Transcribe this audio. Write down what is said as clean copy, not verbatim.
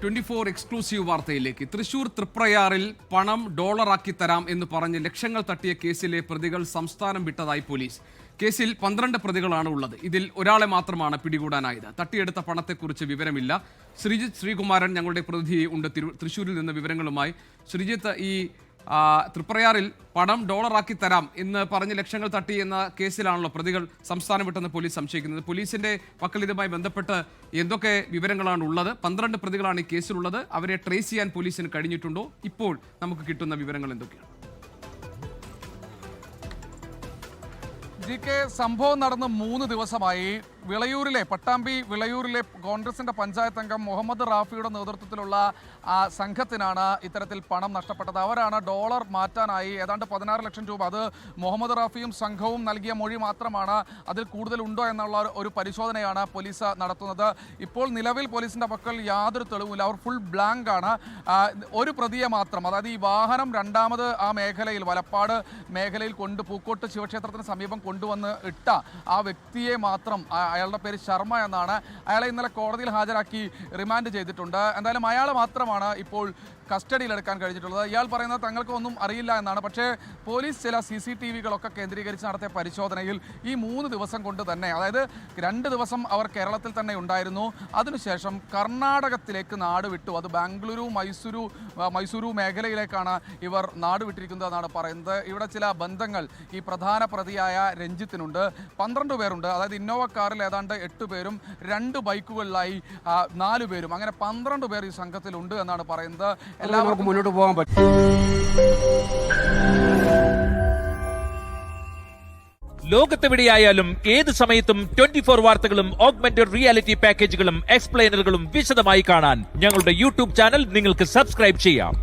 24 exclusive വാർത്തയിലേക്ക്. തൃശൂർ തൃപ്രയാറിൽ പണം ഡോളറാക്കി തരാം എന്ന് പറഞ്ഞ് ലക്ഷങ്ങൾ തട്ടിയ കേസിലെ പ്രതികൾ സംസ്ഥാനം വിട്ടതായി പോലീസ്. കേസിൽ 12 പ്രതികളാണ് ഉള്ളത്. ഇതിൽ ഒരാളെ മാത്രമാണ് പിടികൂടാനായത്. തട്ടിയെടുത്ത പണത്തെക്കുറിച്ച് വിവരമില്ല. ശ്രീജിത്ത് ശ്രീകുമാരൻ ഞങ്ങളുടെ പ്രതിനിധി ഉണ്ട് തൃശൂരിൽ നിന്ന് വിവരങ്ങളുമായി. ശ്രീജിത്ത്, ഈ തൃപ്രയാറിൽ പണം ഡോളറാക്കി തരാം എന്ന് പറഞ്ഞ് ലക്ഷങ്ങൾ തട്ടി എന്ന കേസിലാണല്ലോ പ്രതികൾ സംസ്ഥാനം വിട്ടെന്ന് പോലീസ് സംശയിക്കുന്നത്. പോലീസിന്റെ പക്കൽ ഇതുമായി ബന്ധപ്പെട്ട് എന്തൊക്കെ വിവരങ്ങളാണ് ഉള്ളത്? 12 പ്രതികളാണ് ഈ കേസിലുള്ളത്. അവരെ ട്രേസ് ചെയ്യാൻ പോലീസിന് കഴിഞ്ഞിട്ടുണ്ടോ? ഇപ്പോൾ നമുക്ക് കിട്ടുന്ന വിവരങ്ങൾ എന്തൊക്കെയാണ്? സംഭവം നടന്ന് 3 ദിവസമായി. പട്ടാമ്പി വിളയൂരിലെ കോൺഗ്രസിന്റെ പഞ്ചായത്ത് അംഗം മുഹമ്മദ് റാഫിയുടെ നേതൃത്വത്തിലുള്ള സംഘത്തിനാണ് ഇത്തരത്തിൽ പണം നഷ്ടപ്പെട്ടത്. അവരാണ് ഡോളർ മാറ്റാനായി ഏതാണ്ട് 16 ലക്ഷം രൂപ, അത് മുഹമ്മദ് റാഫിയും സംഘവും നൽകിയ മൊഴി മാത്രമാണ്, അതിൽ കൂടുതൽ ഉണ്ടോ എന്നുള്ള ഒരു പരിശോധനയാണ് പോലീസ് നടത്തുന്നത്. ഇപ്പോൾ നിലവിൽ പോലീസിന്റെ പക്കൽ യാതൊരു തെളിവില്ല. അവർ ഫുൾ ബ്ലാങ്ക് ആണ്. ഒരു പ്രതിയെ മാത്രം, അതായത് ഈ വാഹനം രണ്ടാമത് ആ മേഖലയിൽ വലപ്പാട് മേഖലയിൽ പൂക്കോട്ട് ശിവക്ഷേത്രത്തിന് സമീപം കൊണ്ടുവന്ന് ഇട്ട ആ വ്യക്തിയെ മാത്രം, അയാളുടെ പേര് ശർമ്മ എന്നാണ്, അയാളെ ഇന്നലെ കോടതിയിൽ ഹാജരാക്കി റിമാൻഡ് ചെയ്തിട്ടുണ്ട്. എന്തായാലും അയാളെ മാത്രമാണ് ഇപ്പോൾ കസ്റ്റഡിയിലെടുക്കാൻ കഴിഞ്ഞിട്ടുള്ളത്. ഇയാൾ പറയുന്നത് തങ്ങൾക്ക് ഒന്നും അറിയില്ല എന്നാണ്. പക്ഷേ പോലീസ് ചില CCTVകളൊക്കെ കേന്ദ്രീകരിച്ച് നടത്തിയ പരിശോധനയിൽ ഈ 3 ദിവസം കൊണ്ട് തന്നെ, അതായത് 2 ദിവസം അവർ കേരളത്തിൽ തന്നെ ഉണ്ടായിരുന്നു, അതിനുശേഷം കർണാടകത്തിലേക്ക് നാടുവിട്ടു. അത് ബാംഗ്ലൂരു മൈസൂരു മേഖലയിലേക്കാണ് ഇവർ നാടുവിട്ടിരിക്കുന്നത് എന്നാണ് പറയുന്നത്. ഇവിടെ ചില ബന്ധങ്ങൾ ഈ പ്രധാന പ്രതിയായ രഞ്ജിത്തിനുണ്ട്. 12 പേരുണ്ട്. അതായത് ഇന്നോവ കാറിൽ ഏതാണ്ട് 8 പേരും 2 ബൈക്കുകളിലായി 4 പേരും, അങ്ങനെ 12 പേർ ഈ സംഘത്തിലുണ്ട് എന്നാണ് പറയുന്നത്. എല്ലാവർക്കും മുന്നോട്ട് പോകാൻ പറ്റും. ലോകത്തെവിടെയായാലും ഏത് സമയത്തും 24 വാർത്തകളും ഓഗ്മെന്റഡ് റിയാലിറ്റി പാക്കേജുകളും എക്സ്പ്ലെയിനറുകളും വിശദമായി കാണാൻ ഞങ്ങളുടെ YouTube ചാനൽ നിങ്ങൾക്ക് സബ്സ്ക്രൈബ് ചെയ്യാം.